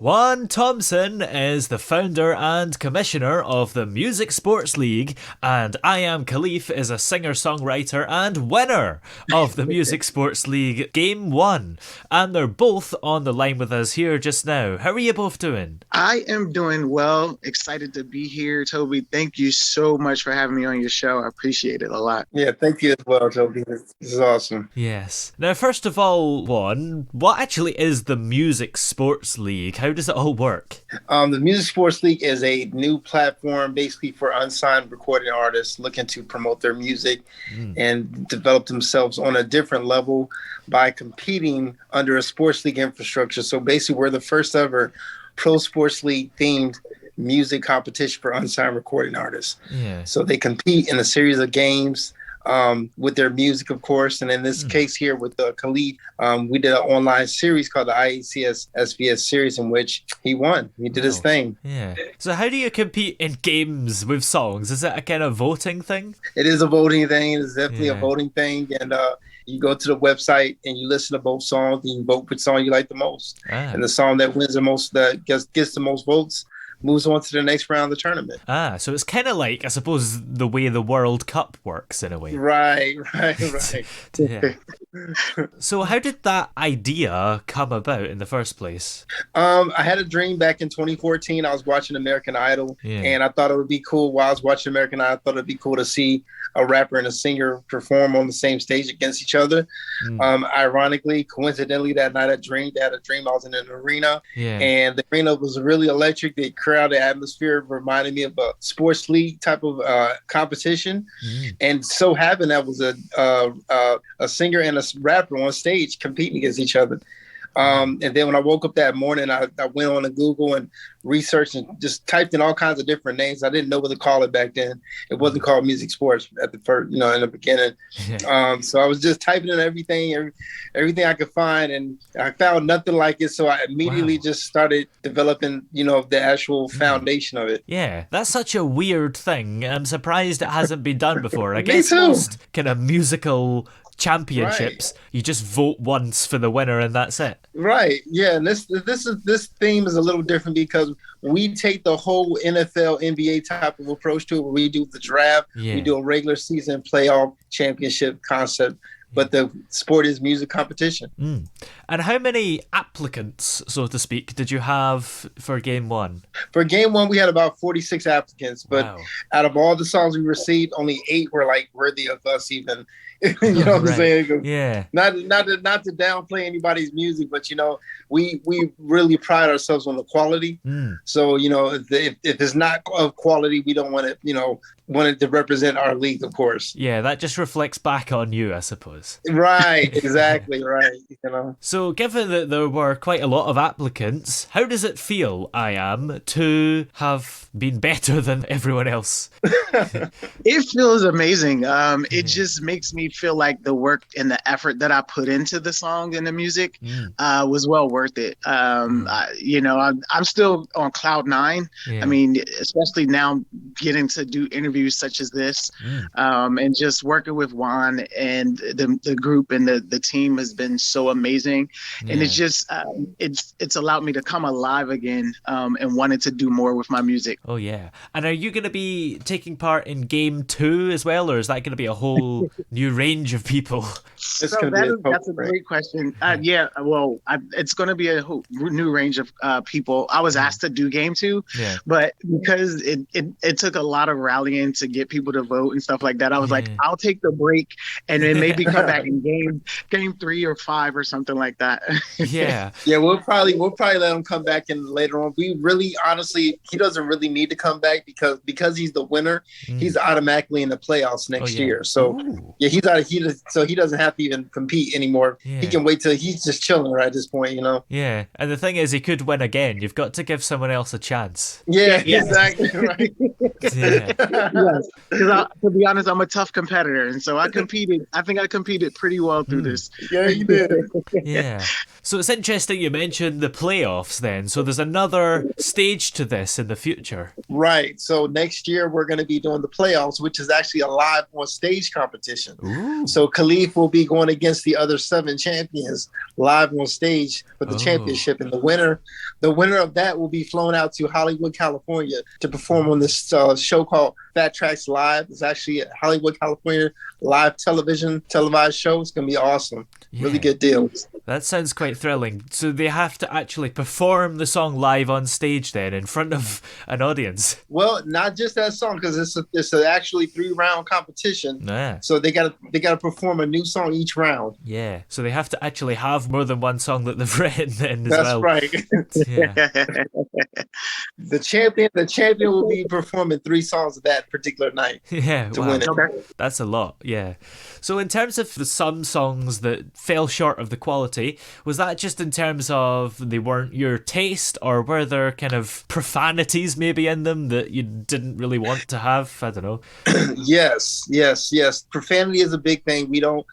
Juan Thompson is the founder and commissioner of the Music Sports League, and I Am Khalif is a singer-songwriter and winner of the Music Sports League Game 1. And they're both on the line with us here just now. How are you both doing? I am doing well. Excited to be here, Toby. Thank you so much for having me on your show. I appreciate it a lot. Yeah, thank you as well, Toby. This is awesome. Yes. Now, first of all, Juan, what actually is the Music Sports League? How does it all work? The Music Sports League is a new platform basically for unsigned recording artists looking to promote their music and develop themselves on a different level by competing under a sports league infrastructure. So basically, we're the first ever pro sports league themed music competition for unsigned recording artists. Yeah. So they compete in a series of games with their music, of course. And in this case here with Khalif, we did an online series called the IACS SBS series in which he won. He did his thing. Yeah. So how do you compete in games with songs? Is it a kind of voting thing? It is a voting thing. It's definitely a voting thing. And you go to the website and you listen to both songs and you vote which song you like the most. And the song that wins the most, that gets the most votes, moves on to the next round of the tournament. So it's kind of like, I suppose, the way the World Cup works in a way. Right. Yeah. So how did that idea come about in the first place? I had a dream back in 2014. I was watching American Idol, and I thought it would be cool while I was watching American Idol. I thought it'd be cool to see a rapper and a singer perform on the same stage against each other. Ironically, coincidentally, that night I had a dream I was in an arena, and the arena was really electric. The crowd, the atmosphere reminded me of a sports league type of competition, and so happened that was a singer and a rapper on stage competing against each other. And then when I woke up that morning, I went on to Google and researched and just typed in all kinds of different names. I didn't know what to call it back then. It wasn't called Music Sports at the first, in the beginning. So I was just typing in everything I could find, and I found nothing like it. So I immediately just started developing, the actual foundation of it. Yeah, that's such a weird thing. I'm surprised it hasn't been done before. I guess most kind of musical championships, you just vote once for the winner and that's it. Right. Yeah. And this theme is a little different because we take the whole NFL, NBA type of approach to it, where we do the draft, we do a regular season playoff championship concept, but the sport is music competition. And how many applicants, so to speak, did you have for Game 1? For Game 1, we had about 46 applicants, but out of all the songs we received, only 8 were like worthy of us even. You know what I'm saying? Yeah. Not to downplay anybody's music, but we really pride ourselves on the quality. So if it's not of quality, we don't want it to represent our league, of course. Yeah, that just reflects back on you, I suppose. Right. Exactly. Right. So, given that there were quite a lot of applicants, how does it feel, to have been better than everyone else? It feels amazing. It just makes me feel like the work and the effort that I put into the song and the music was well worth it. I'm still on cloud 9. I mean, especially now getting to do interviews such as this, and just working with Juan and the group and the team has been so amazing. And it's just it's allowed me to come alive again, and wanted to do more with my music. Oh yeah. And are you going to be taking part in Game 2 as well, or is that going to be a whole new range of people? That's a great question. It's going to be a whole new range of people. I was asked to do Game 2, but because it took a lot of rallying to get people to vote and stuff like that, I was like, I'll take the break and then maybe come back in game 3 or 5 or something like that. Yeah. We'll probably let him come back in later on. We really, honestly, he doesn't really need to come back because he's the winner. He's automatically in the playoffs next year. So he doesn't have to even compete anymore. He can wait till he's just chilling right at this point, Yeah, and the thing is, he could win again. You've got to give someone else a chance. Yeah, exactly right. Yes, because to be honest, I'm a tough competitor, and so I think I competed pretty well through this. Yeah, you did. Yeah. So it's interesting you mentioned the playoffs then. So there's another stage to this in the future. Right. So next year we're going to be doing the playoffs, which is actually a live on stage competition. So Khalif will be going against the other 7 champions live on stage for the championship, and the winner of that will be flown out to Hollywood, California to perform on this show called Fat Tracks Live. It's actually a Hollywood, California live televised show. It's going to be awesome. Yeah. Really good deal. That sounds quite thrilling. So they have to actually perform the song live on stage then in front of an audience? Well, not just that song, because it's actually 3-round competition. Yeah. So they gotta perform a new song each round. Yeah. So they have to actually have more than one song that they've written then as well. That's right. Yeah. The champion will be performing 3 songs that particular night. Yeah. To win it. Okay. That's a lot. Yeah. So in terms of some songs that fell short of the quality, was that just in terms of they weren't your taste, or were there kind of profanities maybe in them that you didn't really want to have? I don't know. Yes. Profanity is a big thing. We don't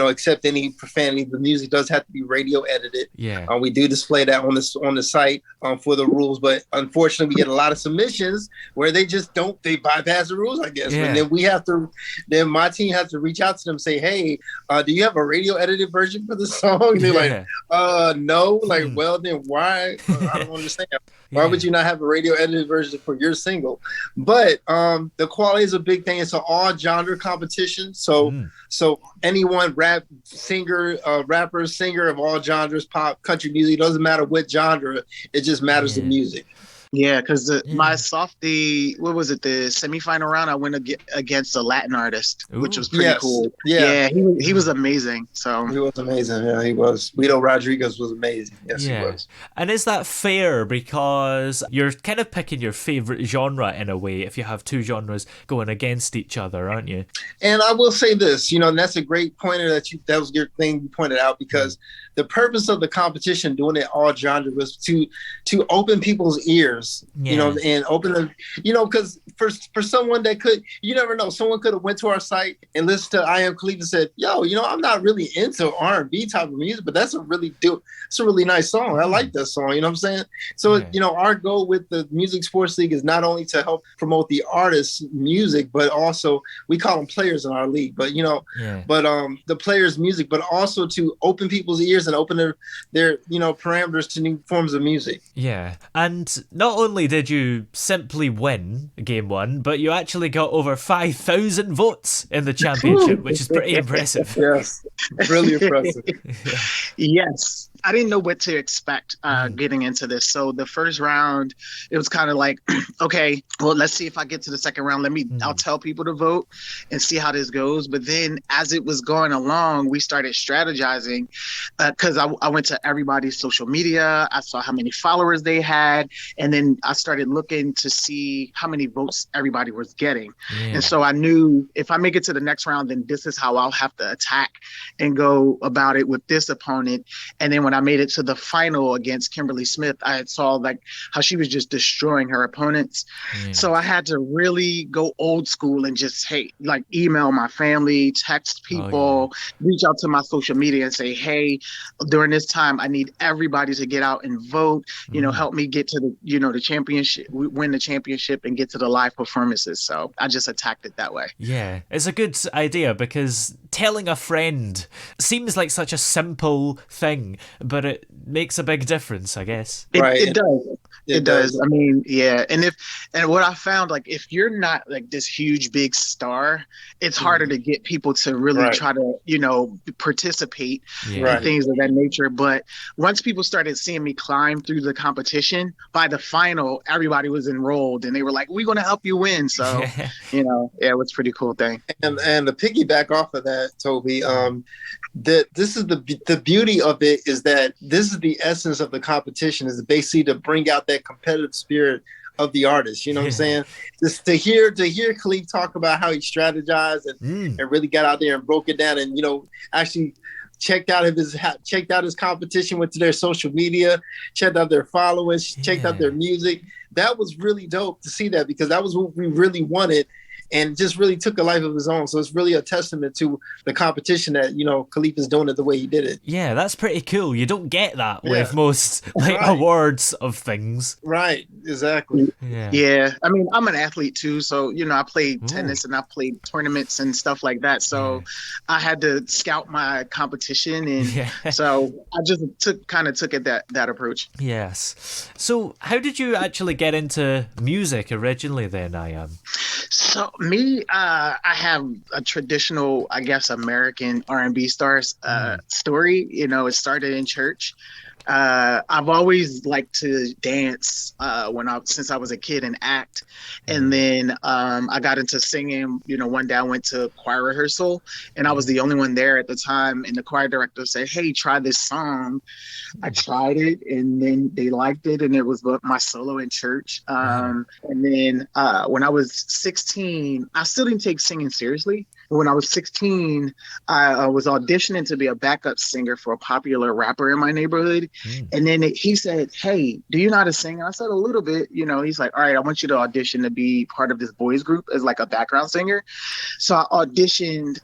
accept any profanity. The music does have to be radio edited. Yeah. We do display that on the site for the rules, but unfortunately we get a lot of submissions where they bypass the rules, I guess. Yeah. And then my team has to reach out to them and say, hey, do you have a radio edited version for the song? And they're like, no. Like, well, then why? I don't understand. Why would you not have a radio edited version for your single? But the quality is a big thing. It's an all genre competition. So anyone rapper, singer of all genres, pop, country music, it doesn't matter what genre. It just matters the music. Yeah, because my the semifinal round, I went against a Latin artist, which was pretty cool. Yeah, he was amazing. So he was amazing. Yeah, he was. Guido Rodriguez was amazing. Yes, he was. And is that fair? Because you're kind of picking your favorite genre in a way if you have 2 genres going against each other, aren't you? And I will say this, and that's a great pointer that was your thing you pointed out, because the purpose of the competition, doing it all genre, was to open people's ears, and open them, because for someone that you never know, someone could have went to our site and listened to I Am Khalif and said, yo, I'm not really into R&B type of music, but it's a really nice song. I like that song. You know what I'm saying? So, our goal with the Music Sports League is not only to help promote the artist's music, but also we call them players in our league, but the players' music, but also to open people's ears and open their parameters to new forms of music. Yeah. And not only did you simply win game 1, but you actually got over 5,000 votes in the championship, which is pretty impressive. Yes. Really impressive. Yes. I didn't know what to expect getting into this. So the first round, it was kind of like, okay, well, let's see if I get to the second round. I'll tell people to vote and see how this goes. But then as it was going along, we started strategizing because I went to everybody's social media. I saw how many followers they had. And then I started looking to see how many votes everybody was getting. Yeah. And so I knew if I make it to the next round, then this is how I'll have to attack and go about it with this opponent. And then when I made it to the final against Kimberly Smith, I saw like how she was just destroying her opponents. So I had to really go old school and just email my family, text people, reach out to my social media and say, hey, during this time, I need everybody to get out and vote, help me get to the championship, win the championship and get to the live performances. So I just attacked it that way. Yeah, it's a good idea because telling a friend seems like such a simple thing, but it makes a big difference, I guess. It does. It does. I mean, yeah. And what I found, like, if you're not like this huge, big star, it's harder to get people to really try to, participate in things of that nature. But once people started seeing me climb through the competition, by the final, everybody was enrolled and they were like, we're going to help you win. So, it was a pretty cool thing. And to piggyback off of that, Toby, this is the beauty of it is that this is the essence of the competition, is basically to bring out that competitive spirit of the artist. You know what I'm saying? Just to hear Khalif talk about how he strategized and really got out there and broke it down and, actually checked out his competition, went to their social media, checked out their followers, checked out their music. That was really dope to see that, because that was what we really wanted. and just really took a life of his own. So it's really a testament to the competition that, Khalif is doing it the way he did it. Yeah, that's pretty cool. You don't get that with most awards of things. Right, exactly. Yeah. I mean, I'm an athlete too, so I played tennis and I played tournaments and stuff like that. So I had to scout my competition, and so I just took it that approach. Yes. So how did you actually get into music originally then, I am? So me, I have a traditional, I guess, American R&B stars story. It started in church. I've always liked to dance since I was a kid and act, and then I got into singing. One day I went to choir rehearsal, and I was the only one there at the time. And the choir director said, "Hey, try this song." I tried it, and then they liked it, and it was my solo in church. And then when I was 16, I still didn't take singing seriously. When I was 16, I was auditioning to be a backup singer for a popular rapper in my neighborhood. And then he said, "Hey, do you know how to sing?" I said, "A little bit." He's like, "All right, I want you to audition to be part of this boys group as like a background singer." So I auditioned,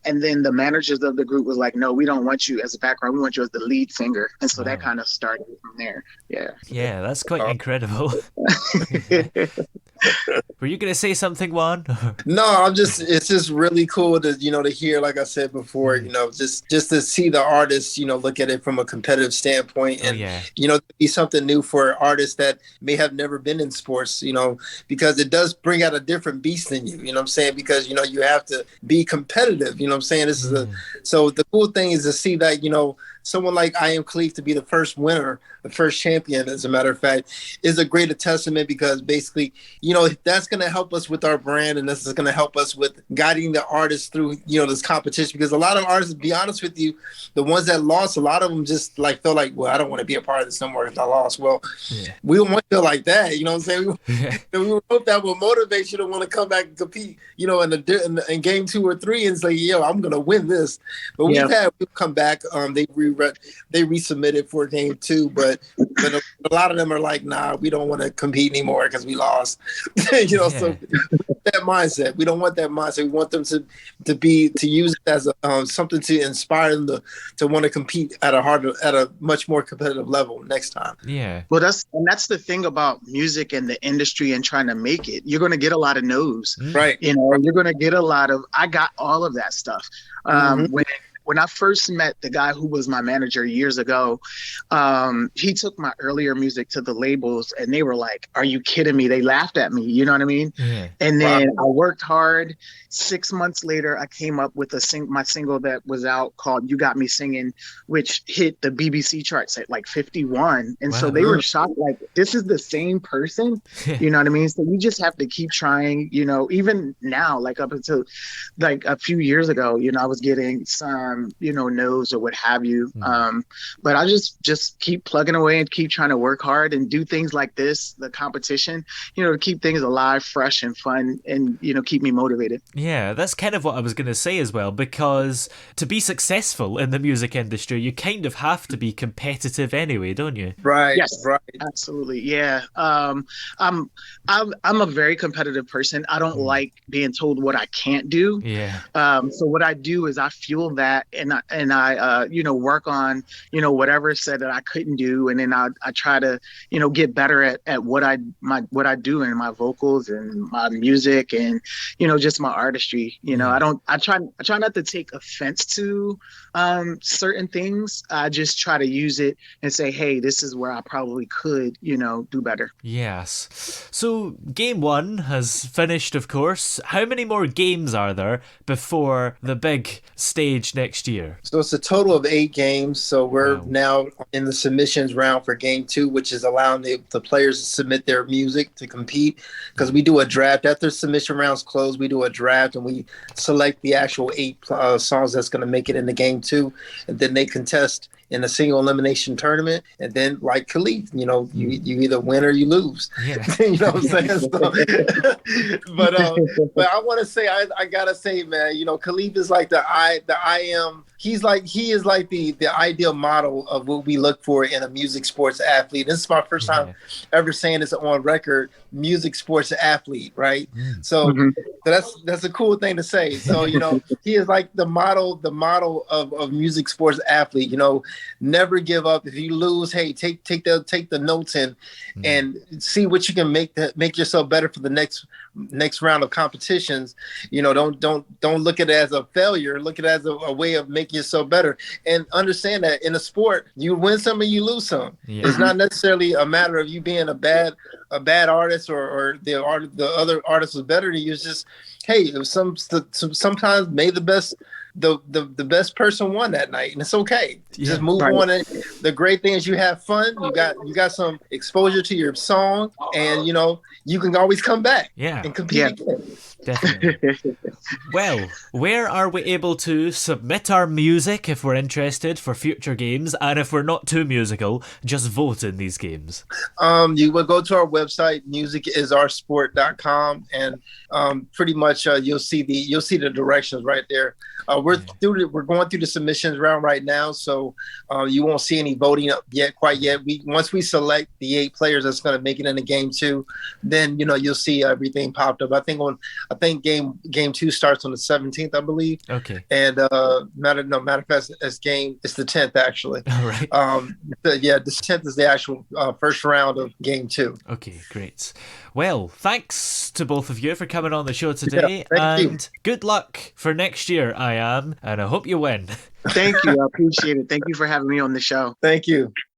and then the managers of the group was like, "No, we don't want you as a background. We want you as the lead singer." And so that kind of started from there. Yeah. Yeah, that's quite incredible. Were you going to say something, Juan? No, it's just really cool to, to hear, like I said before, just to see the artists, look at it from a competitive standpoint and, be something new for artists that may have never been in sports, because it does bring out a different beast in you, what I'm saying? Because, you have to be competitive, what I'm saying? So the cool thing is to see that, someone like I Am Khalif to be the first winner, the first champion, as a matter of fact, is a great testament, because basically, that's going to help us with our brand, and this is going to help us with guiding the artists through, this competition. Because a lot of artists, to be honest with you, the ones that lost, a lot of them just felt like, well, I don't want to be a part of this no more if I lost. Well, we don't want to feel like that, you know what I'm saying? We hope that will motivate you to want to come back and compete, in game 2 or 3 and say, yo, I'm going to win this. But we've come back, they resubmitted for game 2, but a lot of them are like, nah, we don't want to compete anymore because we lost. So that mindset, we don't want that mindset. We want them to use it as something to inspire them to want to compete at a much more competitive level next time. Yeah. Well, that's the thing about music and the industry and trying to make it. You're going to get a lot of no's, right? You're going to get a lot of. I got all of that stuff. When I first met the guy who was my manager years ago, he took my earlier music to the labels, and they were like, "Are you kidding me?" They laughed at me. You know what I mean? Yeah. And then I worked hard. 6 months later, I came up with my single that was out called "You Got Me Singing," which hit the BBC charts at like 51. And so they were shocked, like, this is the same person. You know what I mean? So you just have to keep trying, even now, like up until like a few years ago, I was getting some, no's or what have you. But I just keep plugging away and keep trying to work hard and do things like this, the competition, to keep things alive, fresh and fun, and, keep me motivated. Yeah, that's kind of what I was going to say as well, because to be successful in the music industry, you kind of have to be competitive anyway, don't you? Right. Yes, right. Absolutely. Yeah. I'm a very competitive person. I don't like being told what I can't do. Yeah. So what I do is I fuel that, and I work on, whatever said that I couldn't do. And then I try to, get better at what I do in my vocals and my music and, just my artistry. I try not to take offense to certain things. I just try to use it and say, hey, this is where I probably could, do better. Yes. So game 1 has finished, of course. How many more games are there before the big stage next year? So it's a total of 8 games. So we're now in the submissions round for game 2, which is allowing the players to submit their music to compete, because we do a draft. After submission rounds close, we do a draft and we select the actual 8 songs that's going to make it into game 2, and then they contest in a single elimination tournament. And then like Khalif, you know, you either win or you lose. Yeah. You know what I'm saying? So, but I want to say, I gotta say, man, you know, Khalif is like he is like the ideal model of what we look for in a music sports athlete. This is my first time ever saying this on record, music sports athlete, right? So that's a cool thing to say. So, you know, he is like the model of music sports athlete. You know, never give up. If you lose, hey, take the notes and see what you can make yourself better for the next round of competitions. You know, don't look at it as a failure. Look at it as a way of making yourself better, and understand that in a sport, you win some and you lose some. It's not necessarily a matter of you being a bad artist or the other artist was better than you. It's just, hey, it was sometimes maybe the best person won that night, and it's okay. Just move on. And the great thing is you have fun. You got some exposure to your song, and you know you can always come back and compete again. Definitely. Well, where are we able to submit our music if we're interested for future games, and if we're not too musical, just vote in these games? You will go to our website, musicisoursport.com, and pretty much you'll see the directions right there. We're going through the submissions round right now, so you won't see any voting up quite yet. Once we select the 8 players that's going to make it into game 2, then you'll see everything popped up. I think game 2 starts on the 17th, I believe. Okay. And matter of fact, it's the 10th actually. All right. The 10th is the actual first round of game 2. Okay, great. Well, thanks to both of you for coming on the show today, thank you. And good luck for next year, and I hope you win. Thank you. I appreciate it. Thank you for having me on the show. Thank you.